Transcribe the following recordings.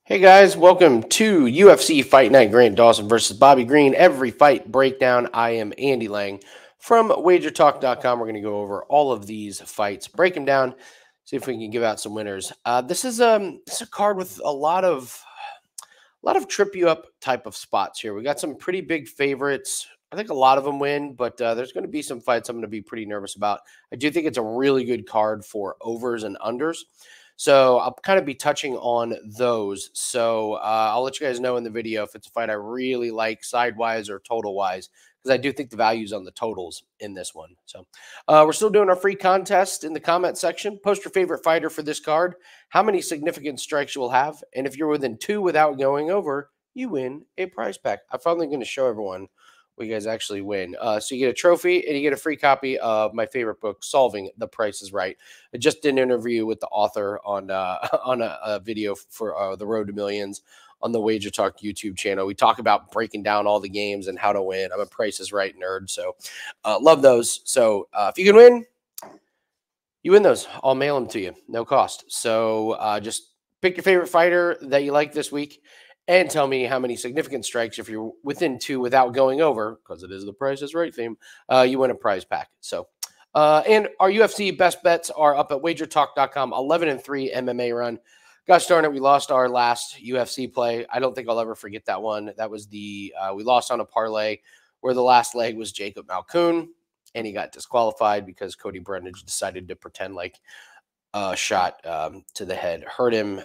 Hey guys, welcome to UFC Fight Night. Grant Dawson versus Bobby Green. Every fight breakdown. I am Andy Lang from WagerTalk.com. We're going to go over all of these fights, break them down, see if we can give out some winners. This is a card with a lot of trip you up type of spots here. We got some pretty big favorites. I think a lot of them win, but there's going to be some fights I'm going to be pretty nervous about. I do think it's a really good card for overs and unders. So I'll kind of be touching on those. So I'll let you guys know in the video if it's a fight I really like side-wise or total-wise, because I do think the value's on the totals in this one. So we're still doing our free contest in the comment section. Post your favorite fighter for this card, how many significant strikes you will have, and if you're within 2 without going over, you win a prize pack. I'm finally going to show everyone what you guys actually win. So you get a trophy and you get a free copy of my favorite book, Solving the Price is Right. I just did an interview with the author on a video for The Road to Millions on the Wager Talk YouTube channel. We talk about breaking down all the games and how to win. I'm a Price is Right nerd, so love those. So if you can win, you win those. I'll mail them to you, no cost. So just pick your favorite fighter that you like this week and tell me how many significant strikes, if you're within 2 without going over, because it is the Price is Right theme, you win a prize pack. So, and our UFC best bets are up at wagertalk.com, 11-3 MMA run. Gosh darn it, we lost our last UFC play. I don't think I'll ever forget that one. That was we lost on a parlay where the last leg was Jacob Malkoun, and he got disqualified because Cody Brundage decided to pretend like a shot to the head hurt him.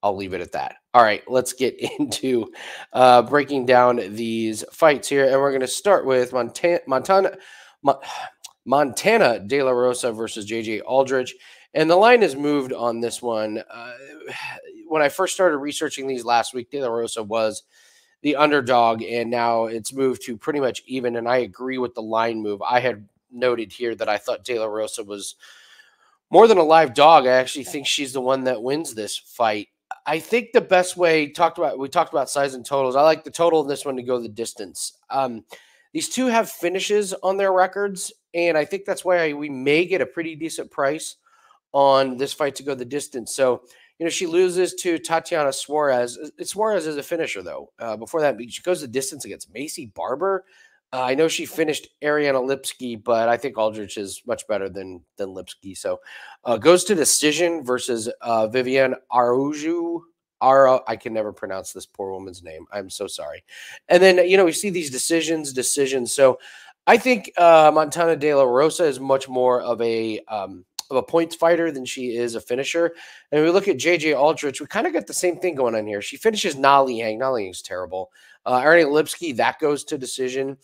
I'll leave it at that. All right, let's get into breaking down these fights here. And we're going to start with Montana De La Rosa versus JJ Aldrich. And the line has moved on this one. When I first started researching these last week, De La Rosa was the underdog, and now it's moved to pretty much even. And I agree with the line move. I had noted here that I thought De La Rosa was more than a live dog. I actually think she's the one that wins this fight. I think the best way we talked about size and totals. I like the total in this one to go the distance. These two have finishes on their records, and I think that's why we may get a pretty decent price on this fight to go the distance. So, she loses to Tatiana Suarez. Suarez is a finisher, though. Before that, she goes the distance against Macy Barber. I know she finished Ariana Lipski, but I think Aldrich is much better than Lipski. So goes to decision versus Viviane Araujo. I can never pronounce this poor woman's name. I'm so sorry. And then, we see these decisions. So I think Montana De La Rosa is much more of a points fighter than she is a finisher. And we look at JJ Aldrich, we kind of got the same thing going on here. She finishes Na Liang. Na Liang's terrible. Ariana Lipski, that goes to decision.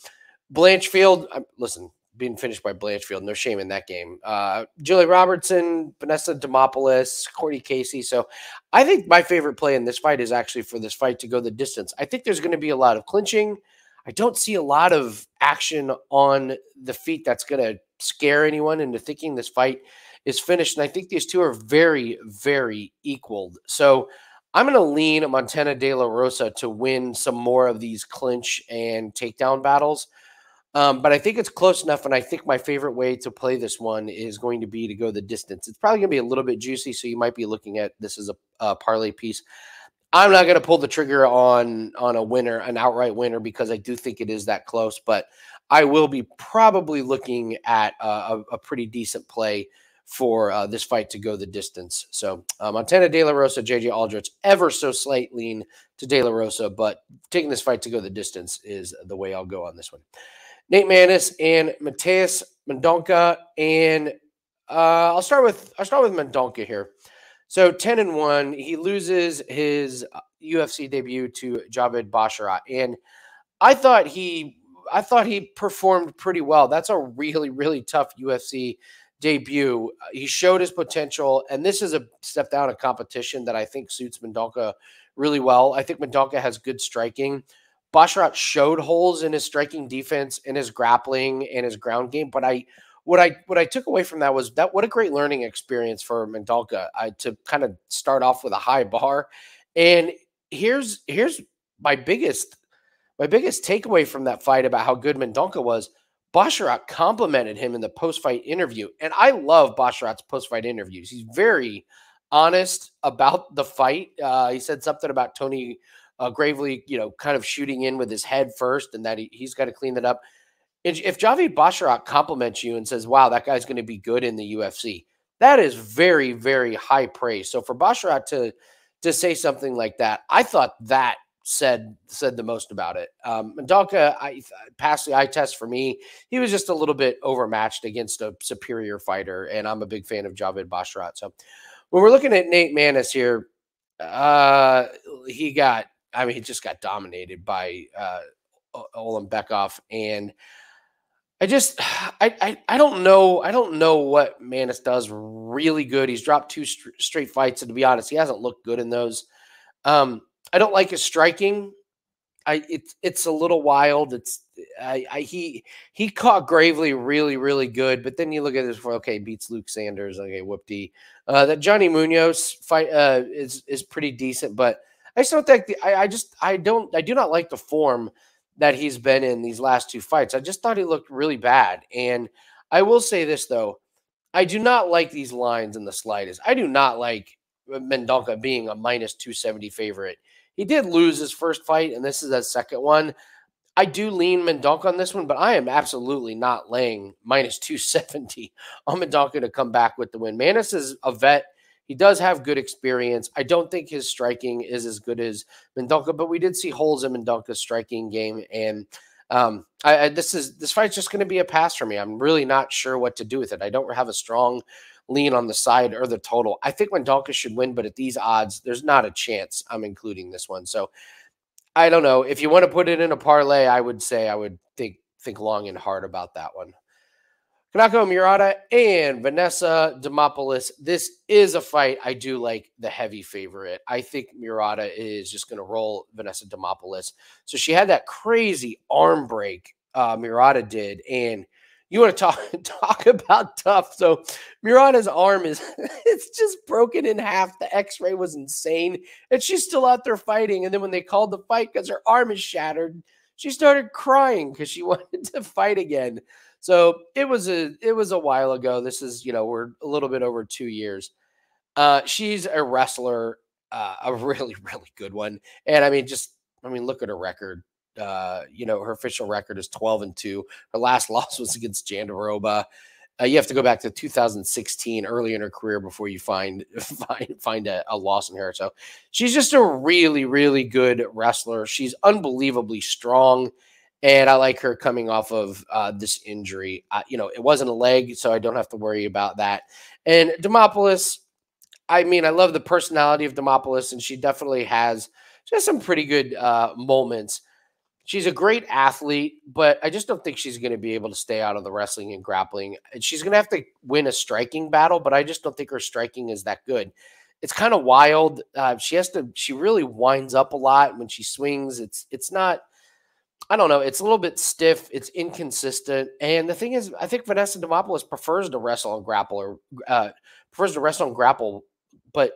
Blanchfield, listen, being finished by Blanchfield, no shame in that game. Julie Robertson, Vanessa Demopoulos, Courtney Casey. So I think my favorite play in this fight is actually for this fight to go the distance. I think there's going to be a lot of clinching. I don't see a lot of action on the feet that's going to scare anyone into thinking this fight is finished. And I think these two are very, very equaled. So I'm going to lean Montana De La Rosa to win some more of these clinch and takedown battles. But I think it's close enough, and I think my favorite way to play this one is going to be to go the distance. It's probably going to be a little bit juicy, so you might be looking at this as a parlay piece. I'm not going to pull the trigger on a winner, an outright winner, because I do think it is that close. But I will be probably looking at a pretty decent play for this fight to go the distance. So Montana De La Rosa, JJ Aldrich, ever so slight lean to De La Rosa, but taking this fight to go the distance is the way I'll go on this one. Nate Maness and Mateus Mendonca, and I'll start with Mendonca here. So 10-1, he loses his UFC debut to Javid Basharat, and I thought he performed pretty well. That's a really, really tough UFC debut. He showed his potential, and this is a step down in competition that I think suits Mendonca really well. I think Mendonca has good striking. Basharat showed holes in his striking defense, in his grappling, and his ground game. But what I took away from that was what a great learning experience for Mendonca to kind of start off with a high bar. And here's my biggest takeaway from that fight about how good Mendonca was. Basharat complimented him in the post-fight interview, and I love Basharat's post-fight interviews. He's very honest about the fight. He said something about Tony Gravely, kind of shooting in with his head first, and that he's got to clean that up. If Javid Basharat compliments you and says, wow, that guy's going to be good in the UFC, that is very, very high praise. So for Basharat to say something like that, I thought that said the most about it. Mendonca, I passed the eye test for me. He was just a little bit overmatched against a superior fighter, and I'm a big fan of Javid Basharat. So when we're looking at Nate Maness here, he just got dominated by Olembekov, and I just, I don't know. I don't know what Maness does really good. He's dropped two straight fights, and to be honest, he hasn't looked good in those. I don't like his striking. It's a little wild. He caught Gravely really, really good, but then you look at this for beats Luke Sanders. Okay, whoop-dee. That Johnny Munoz fight is pretty decent, but I just don't think I do not like the form that he's been in these last two fights. I just thought he looked really bad. And I will say this, though. I do not like these lines in the slightest. I do not like Mendonca being a minus 270 favorite. He did lose his first fight, and this is his second one. I do lean Mendonca on this one, but I am absolutely not laying minus 270 on Mendonca to come back with the win. Maness is a vet. He does have good experience. I don't think his striking is as good as Mendonca, but we did see holes in Mendonca's striking game. And this fight's just going to be a pass for me. I'm really not sure what to do with it. I don't have a strong lean on the side or the total. I think Mendonca should win, but at these odds, there's not a chance I'm including this one. So I don't know. If you want to put it in a parlay, I would say I would think long and hard about that one. Kanako, Murata, and Vanessa Demopoulos. This is a fight I do like the heavy favorite. I think Murata is just going to roll Vanessa Demopoulos. So she had that crazy arm break Murata did, and you want to talk about tough. So Murata's arm it's just broken in half. The x-ray was insane, and she's still out there fighting. And then when they called the fight because her arm is shattered, she started crying because she wanted to fight again. So it was a while ago. This is, we're a little bit over 2 years. She's a wrestler, a really, really good one. And look at her record. Her official record is 12-2. Her last loss was against Jandaroba. You have to go back to 2016, early in her career, before you find a loss in her. So she's just a really, really good wrestler. She's unbelievably strong. And I like her coming off of this injury. It wasn't a leg, so I don't have to worry about that. And Demopoulos, I love the personality of Demopoulos, and she definitely has just some pretty good moments. She's a great athlete, but I just don't think she's going to be able to stay out of the wrestling and grappling. And she's going to have to win a striking battle, but I just don't think her striking is that good. It's kind of wild. She really winds up a lot when she swings. It's not, I don't know. It's a little bit stiff. It's inconsistent. And the thing is, I think Vanessa Demopoulos prefers to wrestle and grapple, but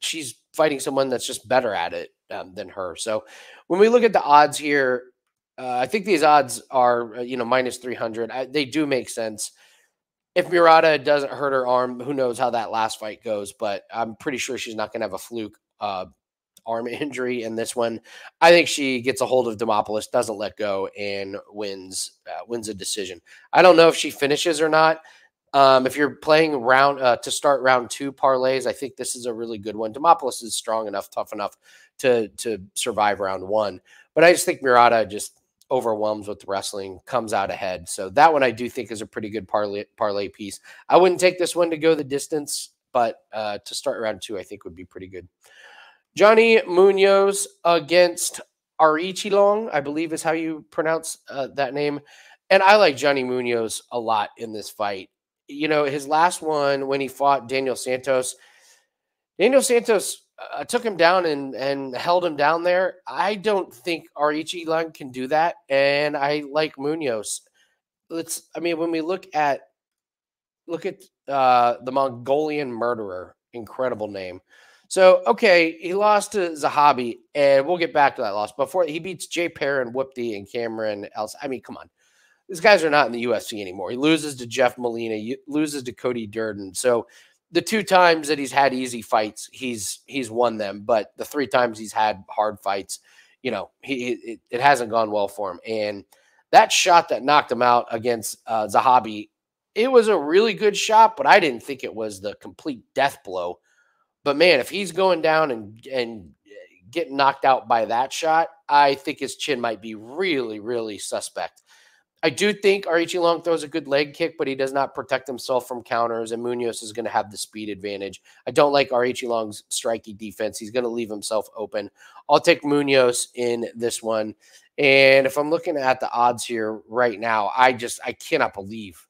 she's fighting someone that's just better at it than her. So when we look at the odds here, I think these odds are, minus 300. They do make sense. If Murata doesn't hurt her arm, who knows how that last fight goes, but I'm pretty sure she's not going to have a fluke arm injury in this one. I think she gets a hold of Demopoulos, doesn't let go, and wins a decision. I don't know if she finishes or not. If you're playing to start round 2 parlays, I think this is a really good one. Demopoulos is strong enough, tough enough to survive round 1. But I just think Murata just overwhelms with wrestling, comes out ahead. So that one I do think is a pretty good parlay piece. I wouldn't take this one to go the distance, but to start round 2, I think would be pretty good. Johnny Munoz against Aoriquleng, I believe is how you pronounce that name. And I like Johnny Munoz a lot in this fight. His last one when he fought Daniel Santos took him down and held him down there. I don't think Aoriqileng can do that. And I like Munoz. When we look at the Mongolian murderer, incredible name. So, he lost to Zahabi, and we'll get back to that loss. Before he beats Jay Perrin, Whoopty, and Cameron else. Come on. These guys are not in the UFC anymore. He loses to Jeff Molina, he loses to Cody Durden. So the 2 times that he's had easy fights, he's won them. But the 3 times he's had hard fights, you know, it hasn't gone well for him. And that shot that knocked him out against Zahabi, it was a really good shot, but I didn't think it was the complete death blow. But man, if he's going down and getting knocked out by that shot, I think his chin might be really, really suspect. I do think Aoriqileng throws a good leg kick, but he does not protect himself from counters, and Munoz is going to have the speed advantage. I don't like Aoriqileng's striking defense. He's going to leave himself open. I'll take Munoz in this one. And if I'm looking at the odds here right now, I cannot believe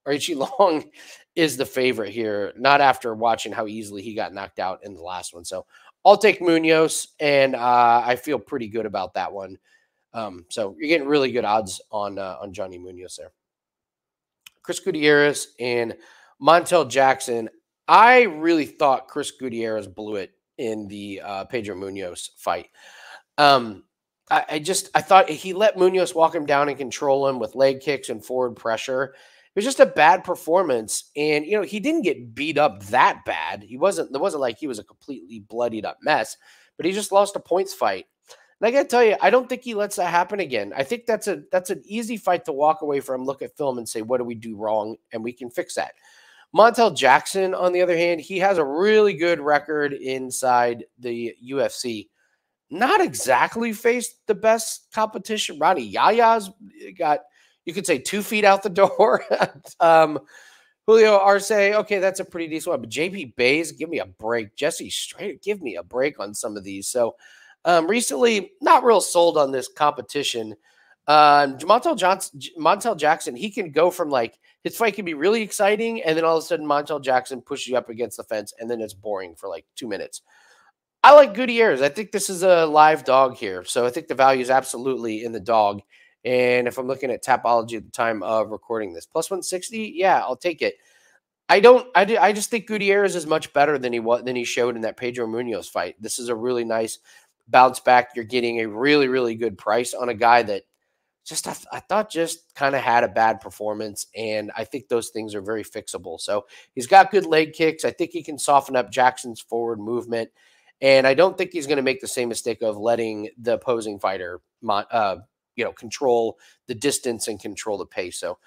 Aoriqileng is the favorite here, not after watching how easily he got knocked out in the last one. So I'll take Munoz, and I feel pretty good about that one. So you're getting really good odds on Johnny Munoz there. Chris Guiterrez and Montel Jackson. I really thought Chris Guiterrez blew it in the Pedro Munoz fight. I thought he let Munoz walk him down and control him with leg kicks and forward pressure. It was just a bad performance, and you know he didn't get beat up that bad. It wasn't like he was a completely bloodied up mess, but he just lost a points fight. And I got to tell you, I don't think he lets that happen again. I think that's an easy fight to walk away from, look at film, and say, what do we do wrong? And we can fix that. Montel Jackson, on the other hand, he has a really good record inside the UFC. Not exactly faced the best competition. Ronnie Yaya's got, you could say, 2 feet out the door. Julio Arce, okay, that's a pretty decent one. But JP Bays, give me a break. Jesse Strader, give me a break on some of these. So, recently, not real sold on this competition. Montel Jackson, he can go from like his fight can be really exciting, and then all of a sudden Montel Jackson pushes you up against the fence, and then it's boring for like 2 minutes. I like Guiterrez. I think this is a live dog here, so I think the value is absolutely in the dog. And if I'm looking at Tapology at the time of recording this, plus 160, yeah, I'll take it. I just think Guiterrez is much better than he showed in that Pedro Munoz fight. This is a really nice bounce back. You're getting a really, really good price on a guy that just I thought just kind of had a bad performance, and I think those things are very fixable. So he's got good leg kicks. I think he can soften up Jackson's forward movement, and I don't think he's going to make the same mistake of letting the opposing fighter control the distance and control the pace. So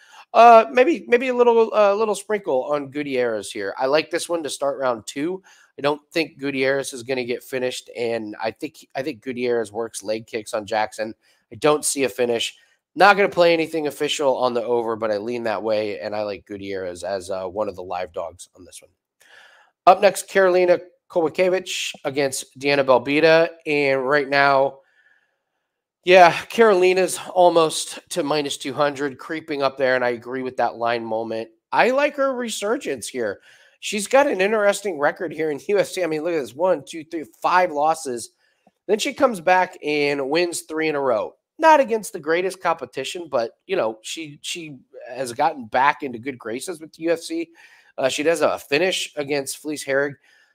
maybe a little sprinkle on Guiterrez here. I like this one to start round 2. I don't think Guiterrez is going to get finished, and I think Guiterrez works leg kicks on Jackson. I don't see a finish. Not going to play anything official on the over, but I lean that way, and I like Guiterrez as one of the live dogs on this one. Up next, Karolina Kowalkiewicz against Diana Belbita, and right now, yeah, Karolina's almost to minus 200, creeping up there, and I agree with that line moment. I like her resurgence here. She's got an interesting record here in UFC. I mean, look at this. 1, 2, 3, 5 losses. Then she comes back and wins 3 in a row. Not against the greatest competition, but, you know, she has gotten back into good graces with the UFC. She does a finish against Felice Herrig.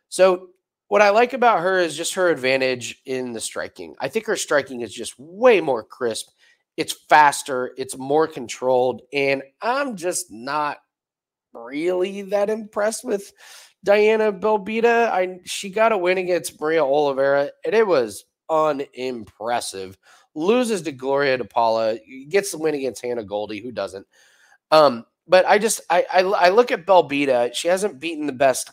So what I like about her is just her advantage in the striking. I think her striking is just way more crisp. It's faster. It's more controlled. And I'm just not really that impressed with Diana Belbita. She got a win against Maria Oliveira, and it was unimpressive. Loses to Gloria DePaula, gets the win against Hannah Goldie. Who doesn't? But I look at Belbita. She hasn't beaten the best.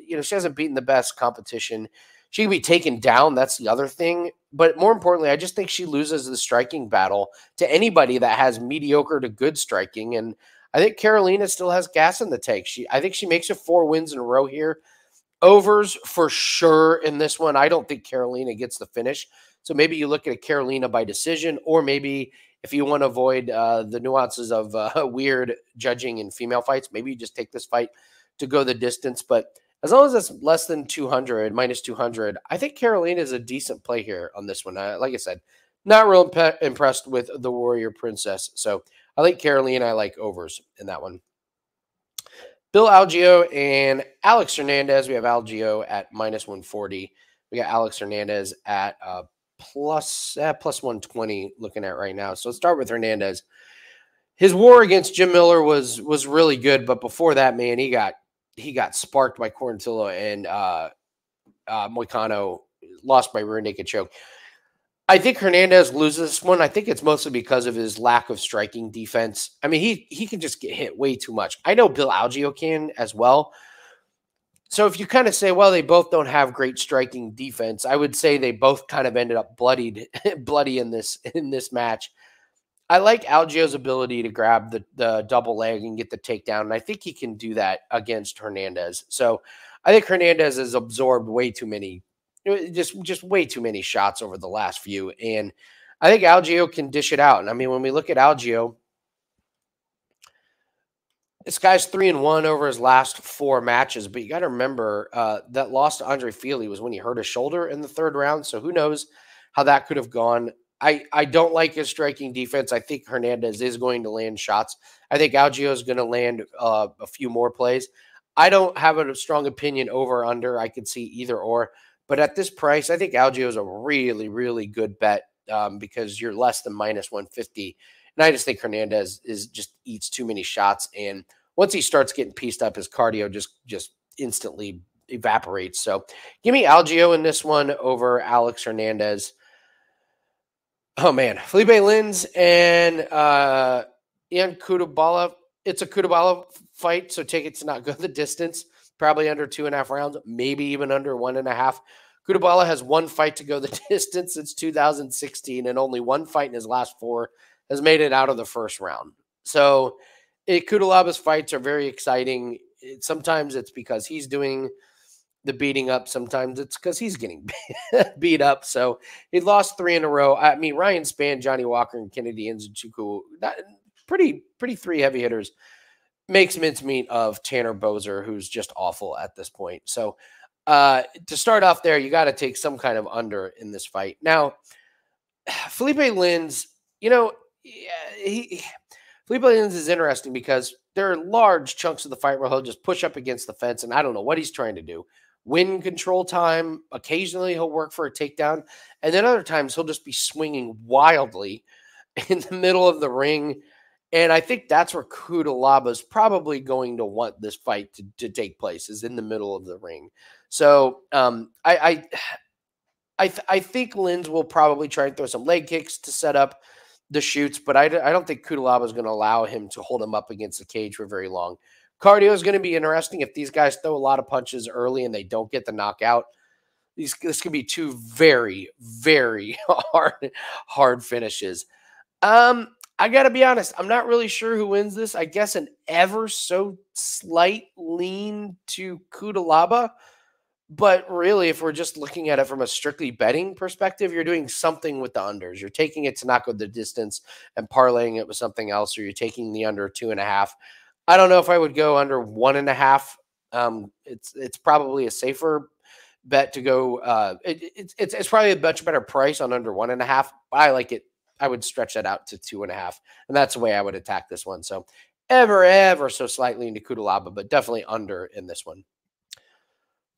She hasn't beaten the best competition. She can be taken down. That's the other thing. But more importantly, I just think she loses the striking battle to anybody that has mediocre to good striking. And I think Karolina still has gas in the tank. I think she makes it 4 wins in a row here. Overs for sure in this one. I don't think Karolina gets the finish. So maybe you look at a Karolina by decision, or maybe if you want to avoid the nuances of weird judging in female fights, maybe you just take this fight to go the distance. But as long as it's less than 200, minus 200, I think Karolina is a decent play here on this one. Like I said, not real impressed with the Warrior Princess. So I like Karolina. I like overs in that one. Bill Algeo and Alex Hernandez. We have Algeo at minus 140. We got Alex Hernandez at plus 120 looking at right now. So let's start with Hernandez. His war against Jim Miller was really good, but before that, man, he got he got sparked by Quarantillo and Moicano, lost by rear naked choke. I think Hernandez loses this one. I think it's mostly because of his lack of striking defense. I mean, he can just get hit way too much. I know Bill Algeo can as well. So if you kind of say, well, they both don't have great striking defense, I would say they both kind of ended up bloody in this match. I like Algeo's ability to grab the double leg and get the takedown, and I think he can do that against Hernandez. So I think Hernandez has absorbed way too many, just way too many shots over the last few, and I think Algeo can dish it out. And I mean, when we look at Algeo, this guy's 3-1 over his last 4 matches, but you got to remember that loss to Andre Fili was when he hurt his shoulder in the 3rd round. So who knows how that could have gone. I don't like his striking defense. I think Hernandez is going to land shots. I think Algeo is going to land a few more plays. I don't have a strong opinion over or under. I could see either or. But at this price, I think Algeo is a really, really good bet because you're less than minus 150. And I just think Hernandez just eats too many shots. And once he starts getting pieced up, his cardio just instantly evaporates. So give me Algeo in this one over Alex Hernandez. Oh, man. Phillipe Lins and Ian Cutelaba. It's a Cutelaba fight, so take it to not go the distance. Probably under 2.5 rounds, maybe even under 1.5. Cutelaba has 1 fight to go the distance since 2016, and only 1 fight in his last 4 has made it out of the 1st round. So Cutelaba's fights are very exciting. Sometimes it's because he's doing the beating up. Sometimes it's because he's getting beat up. So he lost 3 in a row. I mean, Ryan Spann, Johnny Walker, and Kennedy Nzechukwu, pretty 3 heavy hitters. Makes mincemeat of Tanner Boser, who's just awful at this point. So to start off there, you got to take some kind of under in this fight. Now, Phillipe Lins, Phillipe Lins is interesting because there are large chunks of the fight where he'll just push up against the fence, and I don't know what he's trying to do. Win control time. Occasionally, he'll work for a takedown, and then other times he'll just be swinging wildly in the middle of the ring. And I think that's where Cutelaba's probably going to want this fight to take place, is in the middle of the ring. So I think Lins will probably try and throw some leg kicks to set up the shoots, but I don't think Cutelaba is going to allow him to hold him up against the cage for very long. Cardio is going to be interesting. If these guys throw a lot of punches early and they don't get the knockout, this could be 2 very, very hard finishes. I got to be honest, I'm not really sure who wins this. I guess an ever so slight lean to Cutelaba. But really, if we're just looking at it from a strictly betting perspective, you're doing something with the unders. You're taking it to not go the distance and parlaying it with something else, or you're taking the under 2.5. I don't know if I would go under 1.5. It's probably a safer bet to go. It's probably a much better price on under 1.5. But I like it. I would stretch that out to 2.5, and that's the way I would attack this one. So ever so slightly into Cutelaba, but definitely under in this one.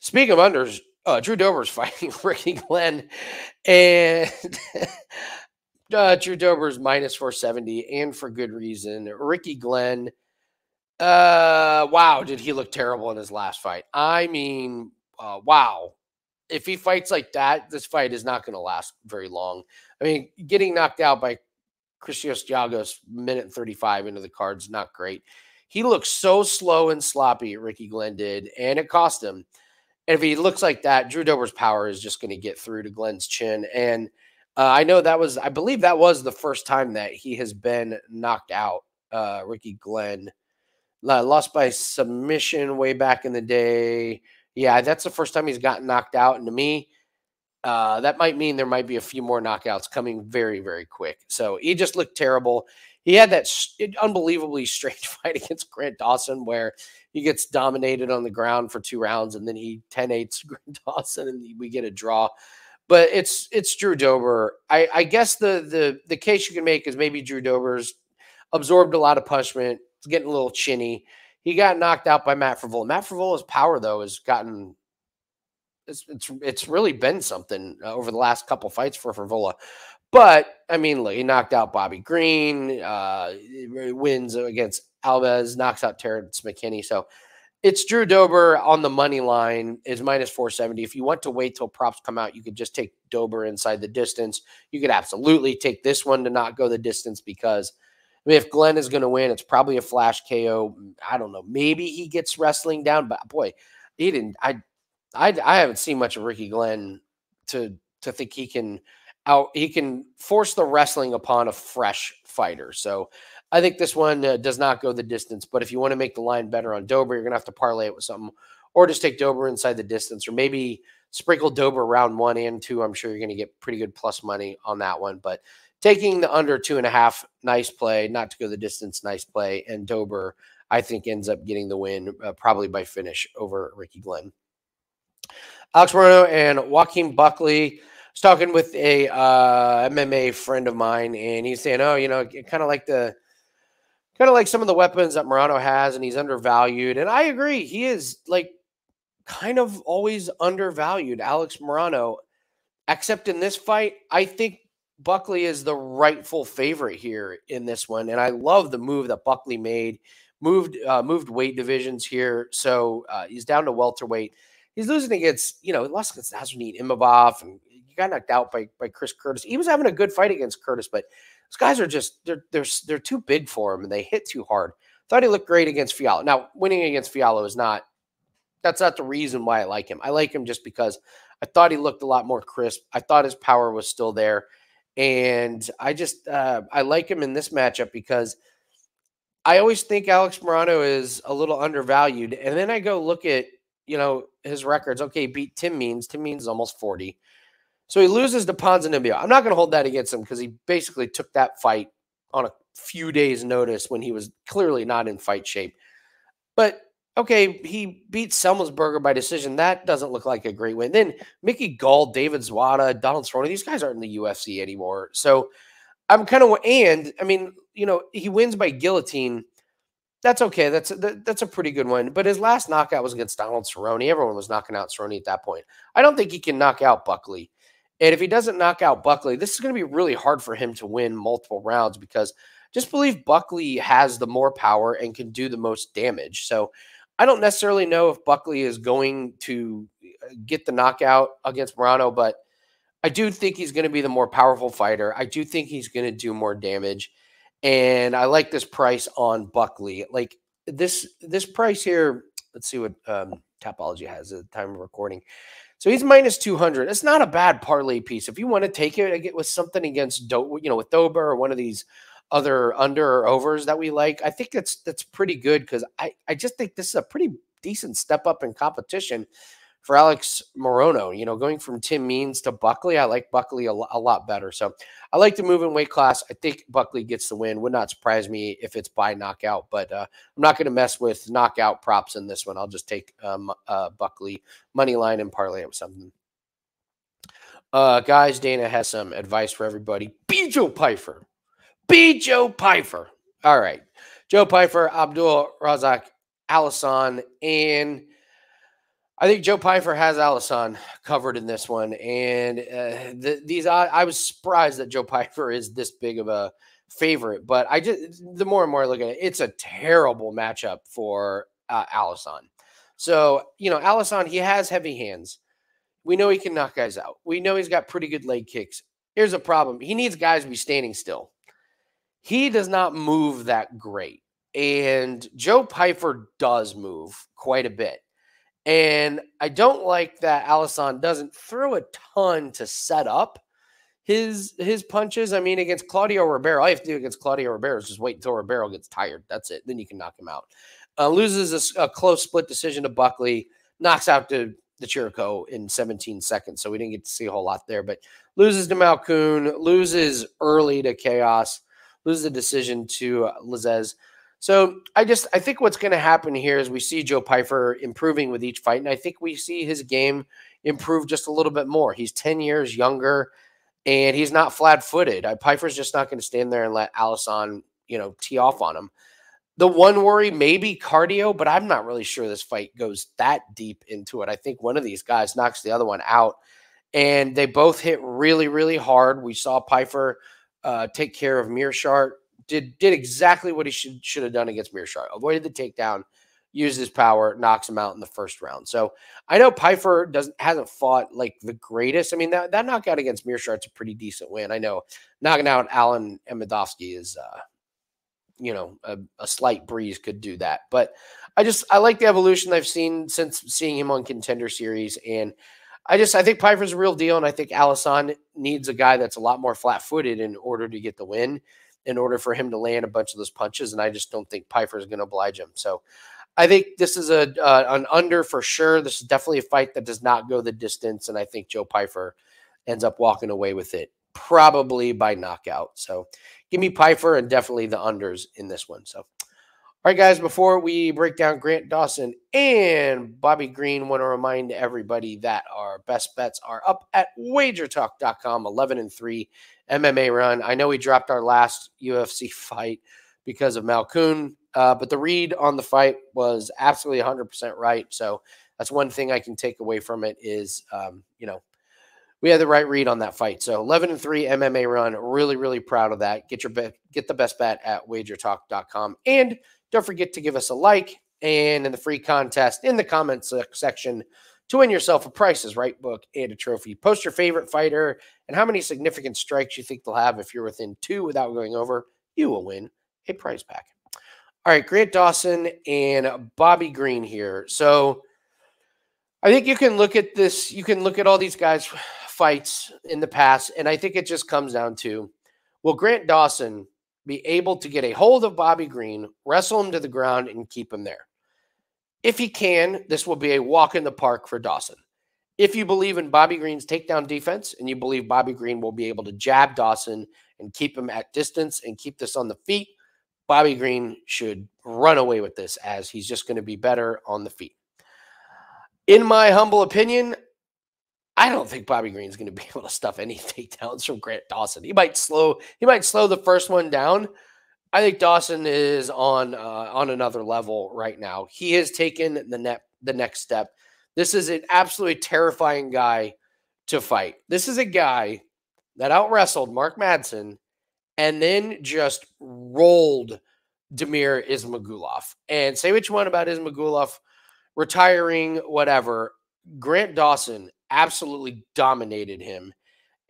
Speaking of unders, Drew Dober's fighting Aoriqileng, and Drew Dober's minus 470, and for good reason. Aoriqileng, wow, did he look terrible in his last fight? I mean, wow. If he fights like that, this fight is not going to last very long. I mean, getting knocked out by Christos Giagos minute 35 into the card's not great. He looked so slow and sloppy, Aoriqileng did, and it cost him. And if he looks like that, Drew Dober's power is just going to get through to Glenn's chin. And I believe that was the first time that he has been knocked out, Aoriqileng. Lost by submission way back in the day. Yeah, that's the first time he's gotten knocked out. And to me, that might mean there might be a few more knockouts coming very, very quick. So he just looked terrible. He had that unbelievably strange fight against Grant Dawson where he gets dominated on the ground for 2 rounds and then he 10-8s Grant Dawson and we get a draw. But it's Drew Dober. I guess the case you can make is maybe Drew Dober's absorbed a lot of punishment. It's getting a little chinny. He got knocked out by Matt Frevola. Matt Frevola's power, though, has gotten it's really been something over the last couple fights for Frevola. But, I mean, look, he knocked out Bobby Green, wins against Alves, knocks out Terrence McKinney. So It's Drew Dober on the money line is minus 470. If you want to wait till props come out, you could just take Dober inside the distance. You could absolutely take this one to not go the distance because I mean, if Glenn is going to win, it's probably a flash KO. I don't know. Maybe he gets wrestling down, but boy, he didn't. I haven't seen much of Ricky Glenn to think he can force the wrestling upon a fresh fighter. So I think this one does not go the distance. But if you want to make the line better on Dober, you're gonna have to parlay it with something, or just take Dober inside the distance, or maybe sprinkle Dober round 1 and 2. I'm sure you're gonna get pretty good plus money on that one. But taking the under 2.5, nice play. Not to go the distance, nice play. And Dober, I think, ends up getting the win, probably by finish over Ricky Glenn. Alex Morono and Joaquin Buckley. I was talking with a MMA friend of mine, and he's saying, "Oh, kind of like some of the weapons that Murata has, and he's undervalued." And I agree, he is like kind of always undervalued, Alex Morono. Except in this fight, I think Buckley is the rightful favorite here in this one, and I love the move that Buckley made. Moved weight divisions here, so he's down to welterweight. He's losing against, lost against Nasruddin Imavov, and he got knocked out by Chris Curtis. He was having a good fight against Curtis, but those guys are just they're too big for him, and they hit too hard. Thought he looked great against Fialho. Now, winning against Fialho is not the reason why I like him. I like him just because I thought he looked a lot more crisp. I thought his power was still there, and I like him in this matchup because I always think Alex Morono is a little undervalued, and then I go look at his records. Okay, beat Tim Means. Tim Means is almost 40. So he loses to Ponzinibbio. I'm not going to hold that against him because he basically took that fight on a few days' notice when he was clearly not in fight shape. But, okay, he beat Selmsberger by decision. That doesn't look like a great win. Then Mickey Gall, David Zwada, Donald Cerrone, these guys aren't in the UFC anymore. So I'm kind of – and, I mean, he wins by guillotine. That's okay. That's a pretty good one. But his last knockout was against Donald Cerrone. Everyone was knocking out Cerrone at that point. I don't think he can knock out Buckley. And if he doesn't knock out Buckley, this is going to be really hard for him to win multiple rounds because just believe Buckley has the more power and can do the most damage. So I don't necessarily know if Buckley is going to get the knockout against Morono, but I do think he's going to be the more powerful fighter. I do think he's going to do more damage. And I like this price on Buckley. Like this price here, let's see what Tapology has at the time of recording. So he's minus 200. It's not a bad parlay piece. If you want to take it, I get with something against with Dober or one of these other under or overs that we like, I think that's pretty good because I just think this is a pretty decent step up in competition for Alex Morono. Going from Tim Means to Buckley, I like Buckley a lot better. So I like to move in weight class. I think Buckley gets the win. Would not surprise me if it's by knockout, but I'm not going to mess with knockout props in this one. I'll just take Buckley money line and parlay it with something. Guys, Dana has some advice for everybody. Be Joe Pyfer. Be Joe Pyfer. All right. Joe Pyfer, Abdul, Razak, Alhassan, and I think Joe Pyfer has Alhassan covered in this one. And I was surprised that Joe Pyfer is this big of a favorite. But the more and more I look at it, it's a terrible matchup for Alhassan. So, Alhassan, he has heavy hands. We know he can knock guys out. We know he's got pretty good leg kicks. Here's a problem. He needs guys to be standing still. He does not move that great. And Joe Pyfer does move quite a bit. And I don't like that Alhassan doesn't throw a ton to set up his punches. I mean, against Claudio Ribeiro, all you have to do against Claudio Ribeiro is just wait until Ribeiro gets tired. That's it. Then you can knock him out. Loses a close split decision to Buckley. Knocks out the Chirico in 17 seconds. So we didn't get to see a whole lot there. But loses to Malkoon. Loses early to Chaos. Loses the decision to Lizez. So I think what's going to happen here is we see Joe Pyfer improving with each fight, and I think we see his game improve just a little bit more. He's 10 years younger, and he's not flat-footed. Pyfer's just not going to stand there and let Alhassan, tee off on him. The one worry may be cardio, but I'm not really sure this fight goes that deep into it. I think one of these guys knocks the other one out, and they both hit really, really hard. We saw Pyfer take care of Mearshart. Did exactly what he should have done against Mearshart. Avoided the takedown, uses power, knocks him out in the first round. So I know Pyfer hasn't fought like the greatest. I mean, that knockout against Mearshardt's a pretty decent win. I know knocking out Alan Amidovsky is a slight breeze could do that. But I like the evolution I've seen since seeing him on Contender Series. And I think Pyfer's a real deal. And I think Alhassan needs a guy that's a lot more flat-footed in order to get the win, in order for him to land a bunch of those punches. And I just don't think Pyfer is going to oblige him. So I think this is an under for sure. This is definitely a fight that does not go the distance. And I think Joe Pyfer ends up walking away with it, probably by knockout. So give me Pyfer and definitely the unders in this one. So, all right, guys, before we break down Grant Dawson and Bobby Green, want to remind everybody that our best bets are up at wagertalk.com, 11-3 MMA run. I know we dropped our last UFC fight because of Malkoon, but the read on the fight was absolutely 100% right. So that's one thing I can take away from it is, we had the right read on that fight. So 11-3 MMA run. Really, really proud of that. Get the best bet at wagertalk.com. And don't forget to give us a like, and in the free contest in the comments section to win yourself a Price is Right book and a trophy. Post your favorite fighter and how many significant strikes you think they'll have. If you're within 2 without going over, you will win a prize pack. All right, Grant Dawson and Bobby Green here. So I think you can look at this. You can look at all these guys' fights in the past, and I think it just comes down to, will Grant Dawson be able to get a hold of Bobby Green, wrestle him to the ground, and keep him there? If he can, this will be a walk in the park for Dawson. If you believe in Bobby Green's takedown defense and you believe Bobby Green will be able to jab Dawson and keep him at distance and keep this on the feet, Bobby Green should run away with this, as he's just going to be better on the feet. In my humble opinion, I don't think Bobby Green's going to be able to stuff any takedowns from Grant Dawson. He might slow the first one down. I think Dawson is on another level right now. He has taken the next step. This is an absolutely terrifying guy to fight. This is a guy that out-wrestled Mark Madsen and then just rolled Damir Ismagulov. And say what you want about Ismagulov, retiring, whatever. Grant Dawson absolutely dominated him.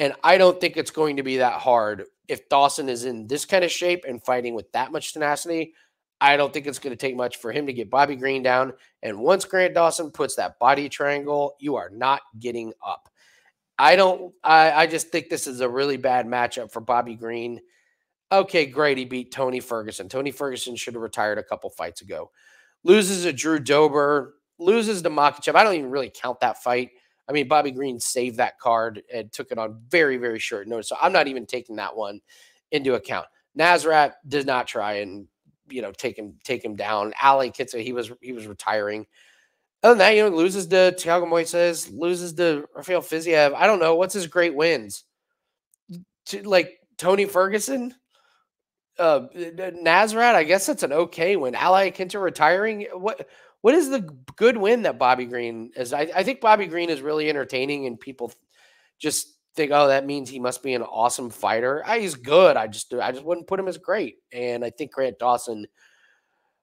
And I don't think it's going to be that hard. If Dawson is in this kind of shape and fighting with that much tenacity, I don't think it's going to take much for him to get Bobby Green down. And once Grant Dawson puts that body triangle, you are not getting up. I just think this is a really bad matchup for Bobby Green. Okay, great. He beat Tony Ferguson. Tony Ferguson should have retired a couple fights ago. Loses to Drew Dober. Loses to Makhachev. I don't even really count that fight. I mean, Bobby Green saved that card and took it on very, very short notice. So I'm not even taking that one into account. Nasrat did not try and, take him down. Ali Kitsa, he was retiring. Other than that, loses to Thiago Moises, loses to Rafael Fiziev. I don't know. What's his great wins? Tony Ferguson? Nasrat, I guess that's an okay win. Ali Kinta retiring. What is the good win that Bobby Green is? I think Bobby Green is really entertaining, and people just think, oh, that means he must be an awesome fighter. He's good. I just wouldn't put him as great. And I think Grant Dawson.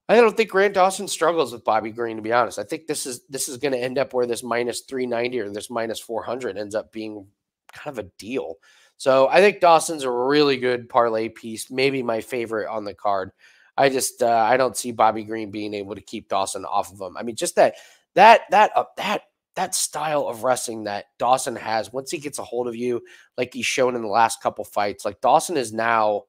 I don't think Grant Dawson struggles with Bobby Green, to be honest. I think this is going to end up where this minus 390 or this minus 400 ends up being kind of a deal. So I think Dawson's a really good parlay piece, maybe my favorite on the card. I just I don't see Bobby Green being able to keep Dawson off of him. I mean, just that style of wrestling that Dawson has, once he gets a hold of you, like he's shown in the last couple fights, like Dawson is now,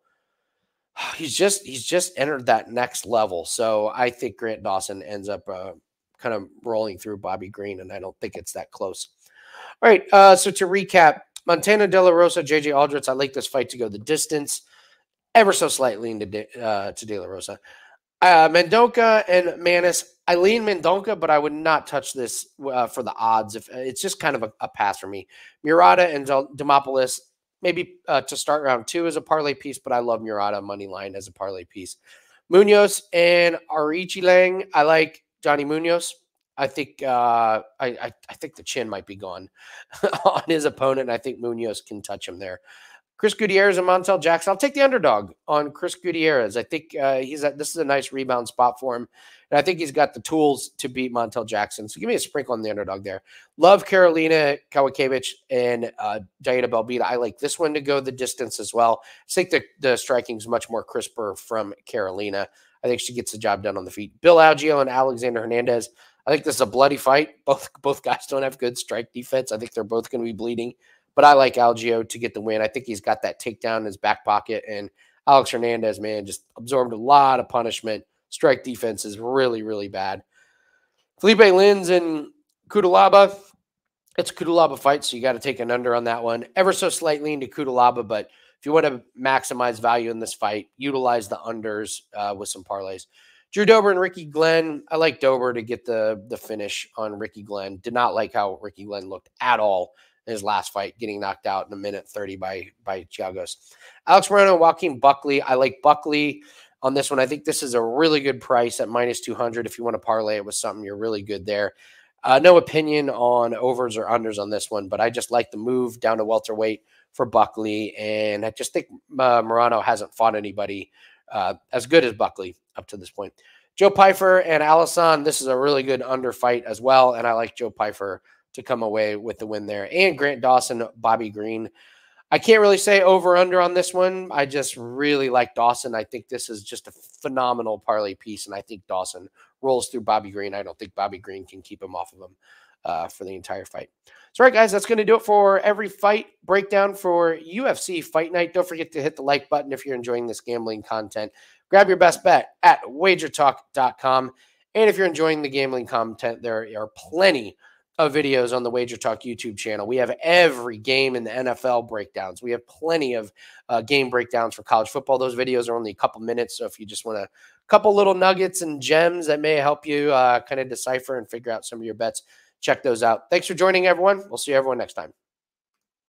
he's just entered that next level. So I think Grant Dawson ends up kind of rolling through Bobby Green, and I don't think it's that close. All right, so to recap, Montana De La Rosa, JJ Aldrich, I like this fight to go the distance, ever so slightly into to De La Rosa. Mendonca and Maness, I lean Mendonca, but I would not touch this for the odds. If it's just kind of a pass for me. Murata and Demopoulos, maybe to start round 2 as a parlay piece, but I love Murata money line as a parlay piece. Munoz and Aoriqileng, I like Johnny Munoz. I think I think the chin might be gone on his opponent. I think Munoz can touch him there. Chris Guiterrez and Montel Jackson. I'll take the underdog on Chris Guiterrez. I think this is a nice rebound spot for him. And I think he's got the tools to beat Montel Jackson. So give me a sprinkle on the underdog there. Love Karolina, Kowalkiewicz, and Diana Belbita. I like this one to go the distance as well. I think the striking is much more crisper from Karolina. I think she gets the job done on the feet. Bill Algeo and Alexander Hernandez. I think this is a bloody fight. Both guys don't have good strike defense. I think they're both going to be bleeding. But I like Algeo to get the win. I think he's got that takedown in his back pocket. And Alex Hernandez, man, just absorbed a lot of punishment. Strike defense is really, really bad. Phillipe Lins and Cutelaba. It's a Cutelaba fight, so you got to take an under on that one. Ever so slightly into Cutelaba, but if you want to maximize value in this fight, utilize the unders with some parlays. Drew Dober and Aoriqileng. I like Dober to get the finish on Aoriqileng. Did not like how Aoriqileng looked at all in his last fight, getting knocked out in a minute 30 by Giagos. Alex Morono and Joaquin Buckley. I like Buckley on this one. I think this is a really good price at -200. If you want to parlay it with something, you're really good there. No opinion on overs or unders on this one, but I just like the move down to welterweight for Buckley. And I just think Murata hasn't fought anybody as good as Buckley up to this point. Joe Pyfer and Alhassan. This is a really good under fight as well. And I like Joe Pyfer to come away with the win there. And Grant Dawson, Bobby Green. I can't really say over under on this one. I just really like Dawson. I think this is just a phenomenal parlay piece, and I think Dawson rolls through Bobby Green. I don't think Bobby Green can keep him off of him for the entire fight. So, all right, guys, that's going to do it for every fight breakdown for UFC Fight Night. Don't forget to hit the like button if you're enjoying this gambling content. Grab your best bet at wagertalk.com. And if you're enjoying the gambling content, there are plenty of videos on the Wager Talk YouTube channel. We have every game in the NFL breakdowns. We have plenty of game breakdowns for college football. Those videos are only a couple minutes, so if you just want a couple little nuggets and gems that may help you kind of decipher and figure out some of your bets, check those out. Thanks for joining, everyone. We'll see everyone next time.